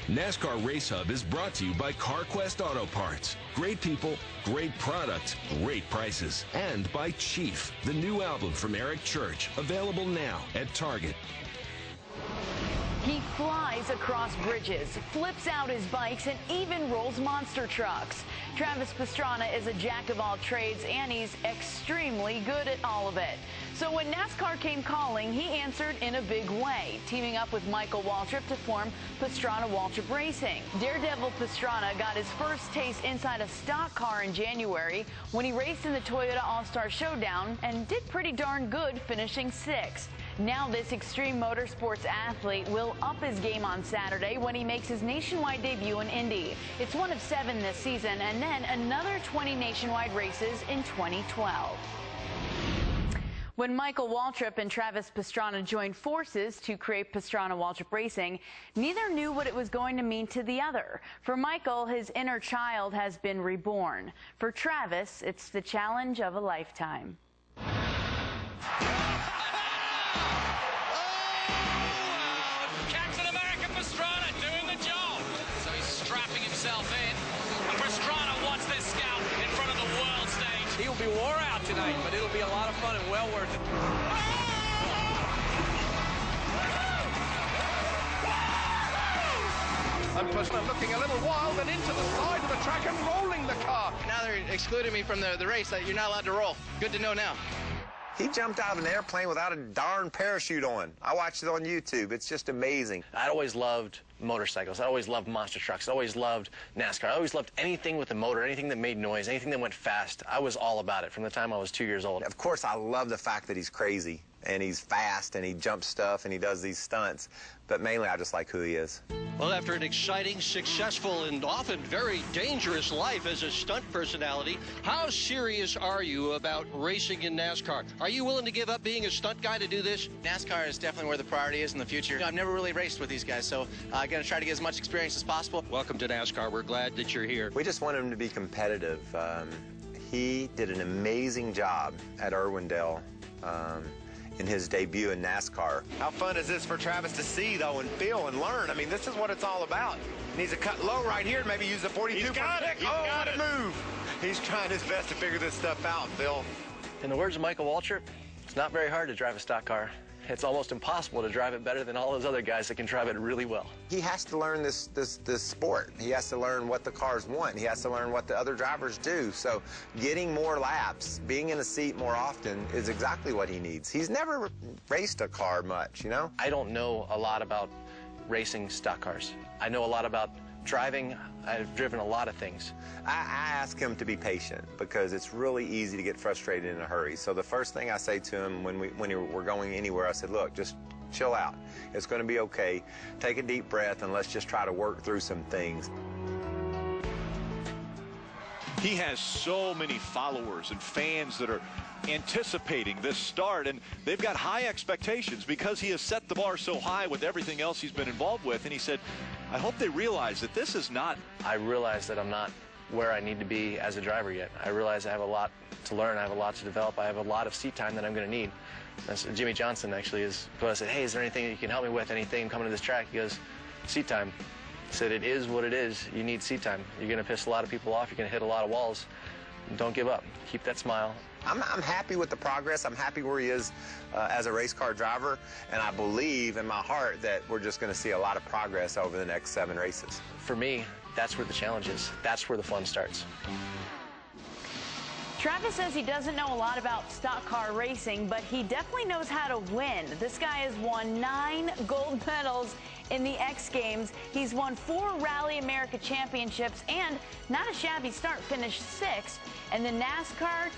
NASCAR Race Hub is brought to you by CarQuest Auto Parts. Great people, great products, great prices. And by Chief, the new album from Eric Church, available now at Target. He flies across bridges, flips out his bikes, and even rolls monster trucks. Travis Pastrana is a jack of all trades, and he's extremely good at all of it. So when NASCAR came calling, he answered in a big way, teaming up with Michael Waltrip to form Pastrana Waltrip Racing. Daredevil Pastrana got his first taste inside a stock car in January when he raced in the Toyota All-Star Showdown and did pretty darn good, finishing 6th. Now this extreme motorsports athlete will up his game on Saturday when he makes his nationwide debut in Indy. It's one of 7 this season, and then another 20 nationwide races in 2012. When Michael Waltrip and Travis Pastrana joined forces to create Pastrana Waltrip Racing, neither knew what it was going to mean to the other. For Michael, his inner child has been reborn. For Travis, it's the challenge of a lifetime. He'll be wore out tonight, but it'll be a lot of fun and well worth it. And Pastrana looking a little wild and into the side of the track and rolling the car. Now they're excluding me from the race. That you're not allowed to roll. Good to know now. He jumped out of an airplane without a darn parachute on. I watched it on YouTube. It's just amazing. I always loved motorcycles. I always loved monster trucks. I always loved NASCAR. I always loved anything with a motor, anything that made noise, anything that went fast. I was all about it from the time I was 2 years old. Of course, I love the fact that he's crazy and he's fast and he jumps stuff and he does these stunts. But mainly, I just like who he is. Well, after an exciting, successful, and often very dangerous life as a stunt personality, how serious are you about racing in NASCAR? Are you willing to give up being a stunt guy to do this? NASCAR is definitely where the priority is in the future. I've never really raced with these guys, so I'm going to try to get as much experience as possible. Welcome to NASCAR. We're glad that you're here. We just want him to be competitive. He did an amazing job at Irwindale in his debut in NASCAR. How fun is this for Travis to see, though, and feel and learn? I mean, this is what it's all about. Needs to cut low right here, maybe use the 42. He's got it. Oh, what a move. He's trying his best to figure this stuff out, Phil. In the words of Michael Waltrip, it's not very hard to drive a stock car. It's almost impossible to drive it better than all those other guys that can drive it really well. He has to learn this sport. He has to learn what the cars want. He has to learn what the other drivers do. So getting more laps, being in a seat more often is exactly what he needs. He's never raced a car much, you know? I don't know a lot about racing stock cars. I know a lot about driving. I've driven a lot of things. I ask him to be patient because it's really easy to get frustrated in a hurry. So the first thing I say to him when we're going anywhere, I said, look, just chill out. It's going to be okay. Take a deep breath and let's just try to work through some things. He has so many followers and fans that are anticipating this start, and they've got high expectations because he has set the bar so high with everything else he's been involved with. And he said, I hope they realize that this is not... I realize that I'm not where I need to be as a driver yet. I realize I have a lot to learn. I have a lot to develop. I have a lot of seat time that I'm going to need. Jimmy Johnson actually is, I said, hey, is there anything that you can help me with, anything coming to this track? He goes, seat time. I said, it is what it is. You need seat time. You're going to piss a lot of people off. You're going to hit a lot of walls. Don't give up. Keep that smile. I'm happy with the progress. I'm happy where he is as a race car driver, and I believe in my heart that we're just going to see a lot of progress over the next 7 races. For me, that's where the challenge is. That's where the fun starts. Travis says he doesn't know a lot about stock car racing, but he definitely knows how to win. This guy has won 9 gold medals in the X Games. He's won 4 Rally America championships and not a shabby start, finished 6th in the NASCAR